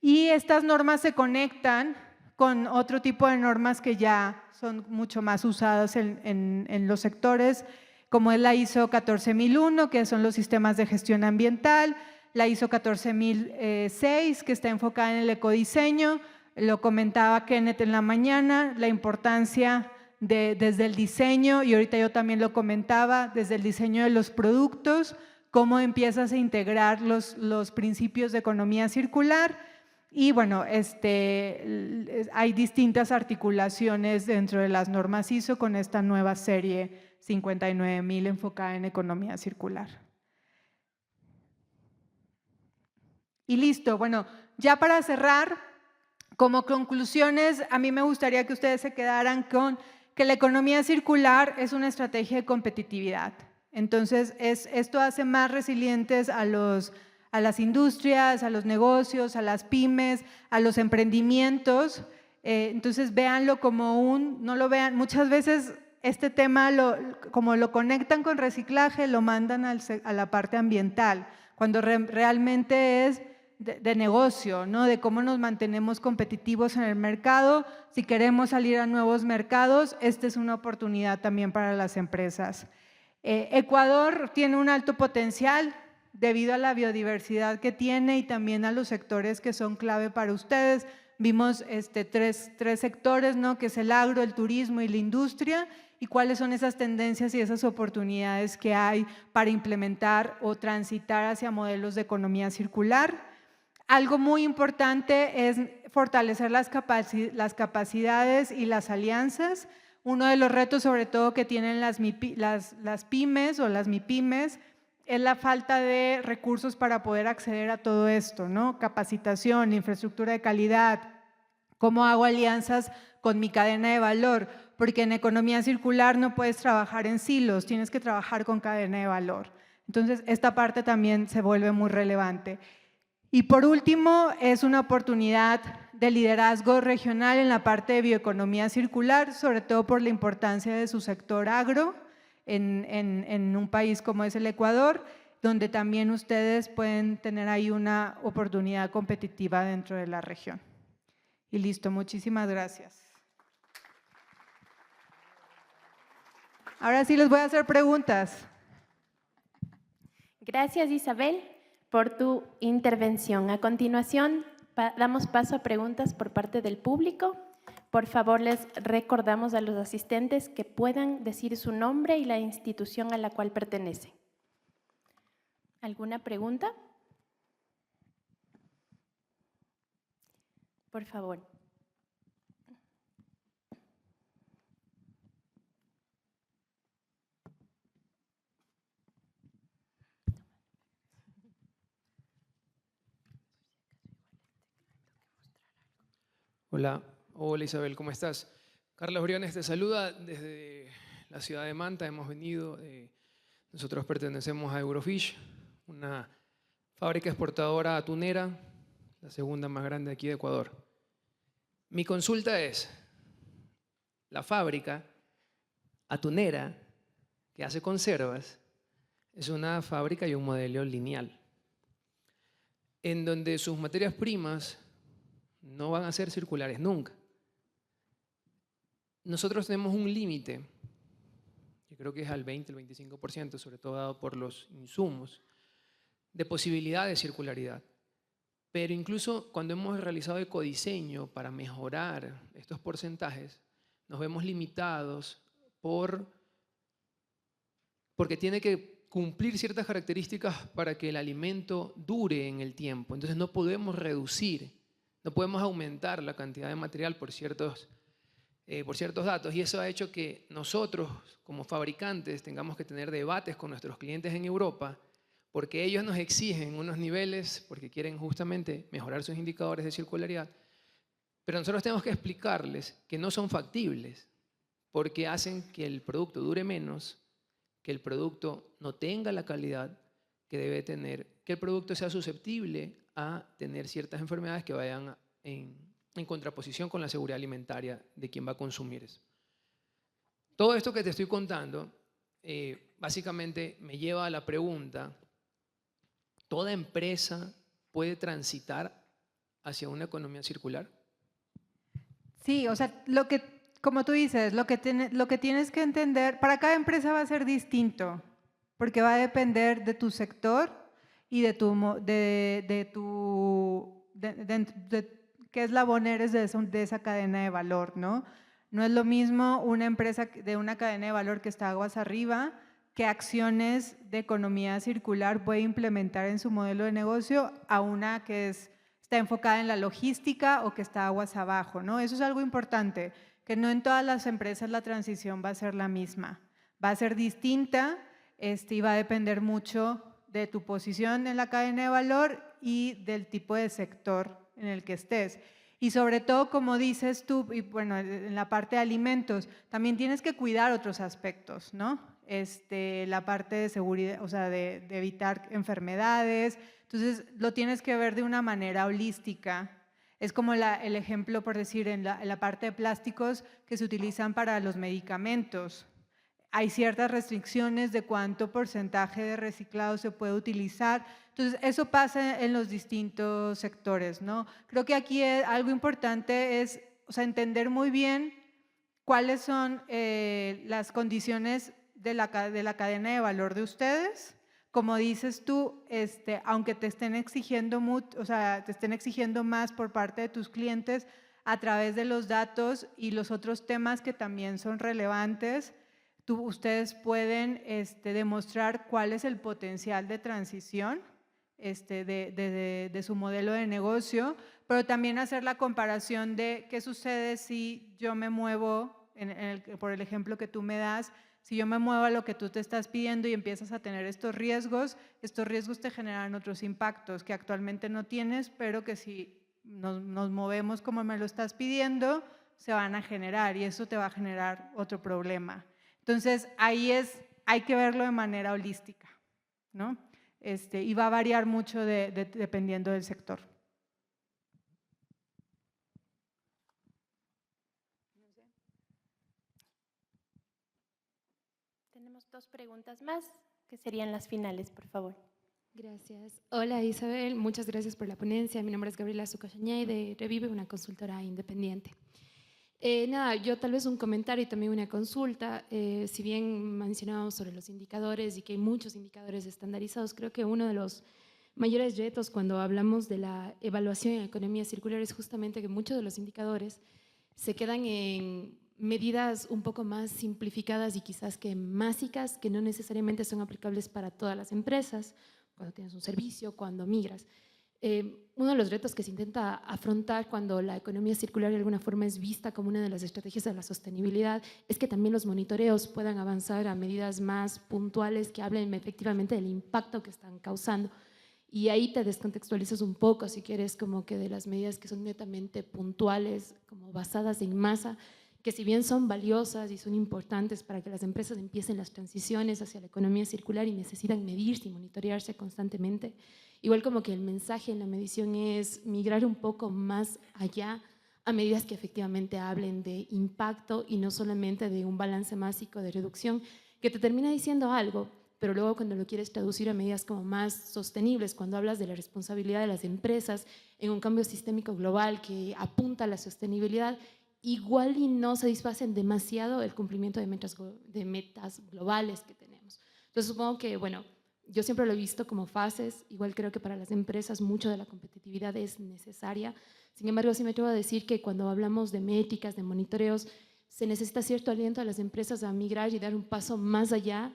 Y estas normas se conectan con otro tipo de normas que ya son mucho más usadas en los sectores, como es la ISO 14001, que son los sistemas de gestión ambiental, la ISO 14006, que está enfocada en el ecodiseño. Lo comentaba Kenneth en la mañana, la importancia desde el diseño, y ahorita yo también lo comentaba, desde el diseño de los productos, cómo empiezas a integrar los principios de economía circular. Y bueno, hay distintas articulaciones dentro de las normas ISO con esta nueva serie 59000 enfocada en economía circular. Y listo, bueno, ya para cerrar, como conclusiones, a mí me gustaría que ustedes se quedaran con que la economía circular es una estrategia de competitividad. Entonces, esto hace más resilientes a las industrias, a los negocios, a las pymes, a los emprendimientos. Entonces, véanlo como no lo vean, muchas veces este tema, como lo conectan con reciclaje, lo mandan a la parte ambiental, cuando realmente es de negocio, ¿no? De cómo nos mantenemos competitivos en el mercado. Si queremos salir a nuevos mercados, esta es una oportunidad también para las empresas. Ecuador tiene un alto potencial debido a la biodiversidad que tiene y también a los sectores que son clave para ustedes. Vimos tres sectores, ¿no? Que es el agro, el turismo y la industria, y cuáles son esas tendencias y esas oportunidades que hay para implementar o transitar hacia modelos de economía circular. Algo muy importante es fortalecer las capacidades y las alianzas. Uno de los retos, sobre todo, que tienen las pymes o las MIPYMES es la falta de recursos para poder acceder a todo esto, ¿no? Capacitación, infraestructura de calidad, cómo hago alianzas con mi cadena de valor, porque en economía circular no puedes trabajar en silos, tienes que trabajar con cadena de valor. Entonces, esta parte también se vuelve muy relevante. Y por último, es una oportunidad de liderazgo regional en la parte de bioeconomía circular, sobre todo por la importancia de su sector agro en un país como es el Ecuador, donde también ustedes pueden tener ahí una oportunidad competitiva dentro de la región. Y listo, muchísimas gracias. Ahora sí les voy a hacer preguntas. Gracias, Isabel, por tu intervención. A continuación, damos paso a preguntas por parte del público. Por favor, les recordamos a los asistentes que puedan decir su nombre y la institución a la cual pertenecen. ¿Alguna pregunta? Por favor. Hola, hola Isabel, ¿cómo estás? Carlos Briones te saluda desde la ciudad de Manta. Hemos venido, nosotros pertenecemos a Eurofish, una fábrica exportadora atunera, la segunda más grande aquí de Ecuador. Mi consulta es, la fábrica atunera que hace conservas es una fábrica y un modelo lineal, en donde sus materias primas no van a ser circulares nunca. Nosotros tenemos un límite, que creo que es al 20, el 25%, sobre todo dado por los insumos, de posibilidad de circularidad. Pero incluso cuando hemos realizado ecodiseño para mejorar estos porcentajes, nos vemos limitados porque tiene que cumplir ciertas características para que el alimento dure en el tiempo. Entonces no podemos reducir, no podemos aumentar la cantidad de material por ciertos datos, y eso ha hecho que nosotros como fabricantes tengamos que tener debates con nuestros clientes en Europa, porque ellos nos exigen unos niveles, porque quieren justamente mejorar sus indicadores de circularidad, pero nosotros tenemos que explicarles que no son factibles, porque hacen que el producto dure menos, que el producto no tenga la calidad que debe tener, que el producto sea susceptible a tener ciertas enfermedades que vayan en contraposición con la seguridad alimentaria de quien va a consumir eso. Todo esto que te estoy contando básicamente me lleva a la pregunta: ¿toda empresa puede transitar hacia una economía circular? Sí, o sea, como tú dices, lo que tienes que entender, para cada empresa va a ser distinto, porque va a depender de tu sector y de qué eslabón eres de esa cadena de valor, ¿no? No es lo mismo una empresa de una cadena de valor que está aguas arriba, qué acciones de economía circular puede implementar en su modelo de negocio, a una que está enfocada en la logística o que está aguas abajo, ¿no? Eso es algo importante, que no en todas las empresas la transición va a ser la misma, va a ser distinta y va a depender mucho de tu posición en la cadena de valor y del tipo de sector en el que estés. Y sobre todo, como dices tú, y bueno, en la parte de alimentos, también tienes que cuidar otros aspectos, ¿no? La parte de seguridad, o sea, de evitar enfermedades. Entonces, lo tienes que ver de una manera holística. Es como el ejemplo, por decir, en la parte de plásticos que se utilizan para los medicamentos. Hay ciertas restricciones de cuánto porcentaje de reciclado se puede utilizar. Entonces, eso pasa en los distintos sectores, ¿no? Creo que aquí algo importante es, o sea, entender muy bien cuáles son las condiciones de la cadena de valor de ustedes. Como dices tú, aunque te estén exigiendo o sea, te estén exigiendo más por parte de tus clientes a través de los datos y los otros temas que también son relevantes, ustedes pueden demostrar cuál es el potencial de transición de su modelo de negocio, pero también hacer la comparación de qué sucede si yo me muevo, por el ejemplo que tú me das, si yo me muevo a lo que tú te estás pidiendo y empiezas a tener estos riesgos te generan otros impactos que actualmente no tienes, pero que si nos movemos como me lo estás pidiendo, se van a generar, y eso te va a generar otro problema. Entonces, hay que verlo de manera holística, ¿no? Y va a variar mucho dependiendo del sector. Tenemos 2 preguntas más, que serían las finales, por favor. Gracias. Hola Isabel, muchas gracias por la ponencia. Mi nombre es Gabriela Sucachañay de Revive, una consultora independiente. Nada, yo tal vez un comentario y también una consulta. Si bien mencionábamos sobre los indicadores y que hay muchos indicadores estandarizados, creo que uno de los mayores retos cuando hablamos de la evaluación en economía circular es justamente que muchos de los indicadores se quedan en medidas un poco más simplificadas y quizás que básicas, que no necesariamente son aplicables para todas las empresas, cuando tienes un servicio, cuando migras. Uno de los retos que se intenta afrontar cuando la economía circular de alguna forma es vista como una de las estrategias de la sostenibilidad es que también los monitoreos puedan avanzar a medidas más puntuales que hablen efectivamente del impacto que están causando. Y ahí te descontextualizas un poco, si quieres, como que de las medidas que son netamente puntuales, como basadas en masa, que si bien son valiosas y son importantes para que las empresas empiecen las transiciones hacia la economía circular y necesitan medirse y monitorearse constantemente, igual como que el mensaje en la medición es migrar un poco más allá a medidas que efectivamente hablen de impacto y no solamente de un balance másico de reducción que te termina diciendo algo, pero luego cuando lo quieres traducir a medidas como más sostenibles, cuando hablas de la responsabilidad de las empresas en un cambio sistémico global que apunta a la sostenibilidad, igual y no satisfacen demasiado el cumplimiento de metas globales que tenemos. Entonces supongo que, bueno, yo siempre lo he visto como fases, igual creo que para las empresas mucho de la competitividad es necesaria. Sin embargo, sí me atrevo a decir que cuando hablamos de métricas, de monitoreos, se necesita cierto aliento a las empresas a migrar y dar un paso más allá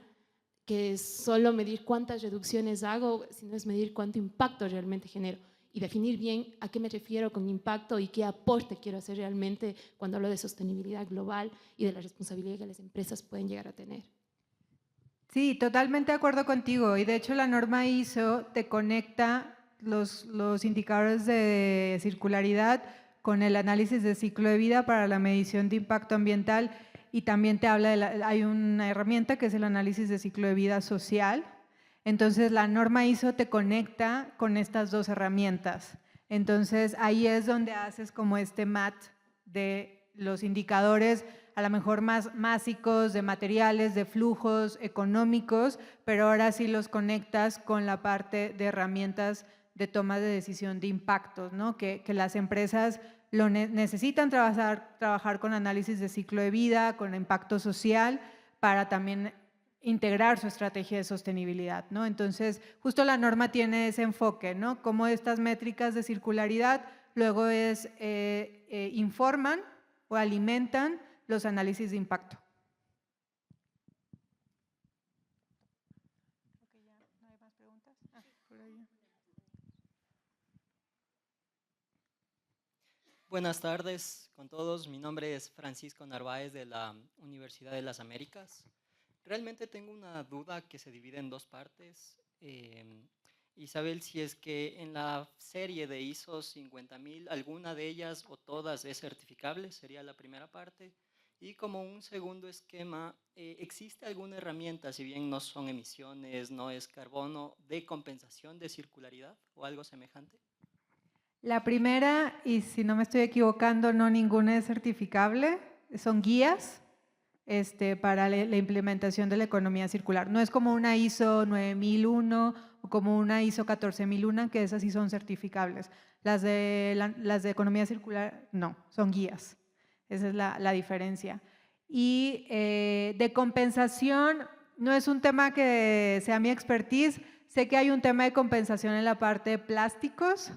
que es solo medir cuántas reducciones hago, sino es medir cuánto impacto realmente genero y definir bien a qué me refiero con impacto y qué aporte quiero hacer realmente cuando hablo de sostenibilidad global y de la responsabilidad que las empresas pueden llegar a tener. Sí, totalmente de acuerdo contigo. Y de hecho la norma ISO te conecta los indicadores de circularidad con el análisis de ciclo de vida para la medición de impacto ambiental y también te habla hay una herramienta que es el análisis de ciclo de vida social. Entonces la norma ISO te conecta con estas dos herramientas. Entonces ahí es donde haces como este match de los indicadores a lo mejor más básicos de materiales, de flujos económicos, pero ahora sí los conectas con la parte de herramientas de toma de decisión de impactos, ¿no? Que las empresas necesitan trabajar con análisis de ciclo de vida, con impacto social, para también integrar su estrategia de sostenibilidad, ¿no? Entonces, justo la norma tiene ese enfoque, ¿no? Cómo estas métricas de circularidad luego informan o alimentan los análisis de impacto. ¿No hay más preguntas? Por ahí. Buenas tardes con todos. Mi nombre es Francisco Narváez de la Universidad de las Américas. Realmente tengo una duda que se divide en dos partes. Isabel, si es que en la serie de ISO 50000, alguna de ellas o todas es certificable, sería la primera parte. Y como un segundo esquema, ¿existe alguna herramienta, si bien no son emisiones, no es carbono, de compensación de circularidad o algo semejante? La primera, y si no me estoy equivocando, no ninguna es certificable, son guías para la implementación de la economía circular. No es como una ISO 9001 o como una ISO 14001, que esas sí son certificables. Las de economía circular, no, son guías. Esa es la diferencia. Y de compensación, no es un tema que sea mi expertise. Sé que hay un tema de compensación en la parte de plásticos.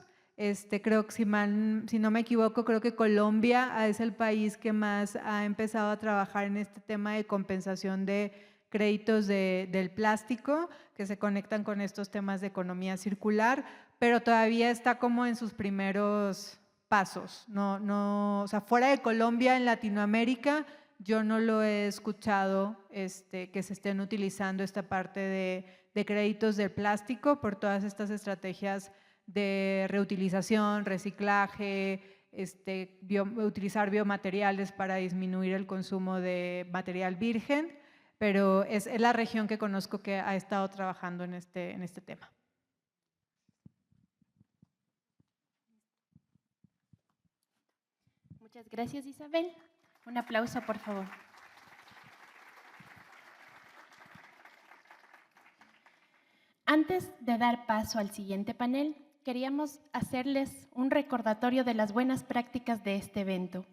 Creo que si no me equivoco, creo que Colombia es el país que más ha empezado a trabajar en este tema de compensación de créditos del plástico, que se conectan con estos temas de economía circular, pero todavía está como en sus primeros pasos. O sea, fuera de Colombia, en Latinoamérica, yo no lo he escuchado que se estén utilizando esta parte de créditos del plástico por todas estas estrategias de reutilización, reciclaje, utilizar biomateriales para disminuir el consumo de material virgen, pero es la región que conozco que ha estado trabajando en este tema. Muchas gracias, Isabel. Un aplauso, por favor. Antes de dar paso al siguiente panel, queríamos hacerles un recordatorio de las buenas prácticas de este evento.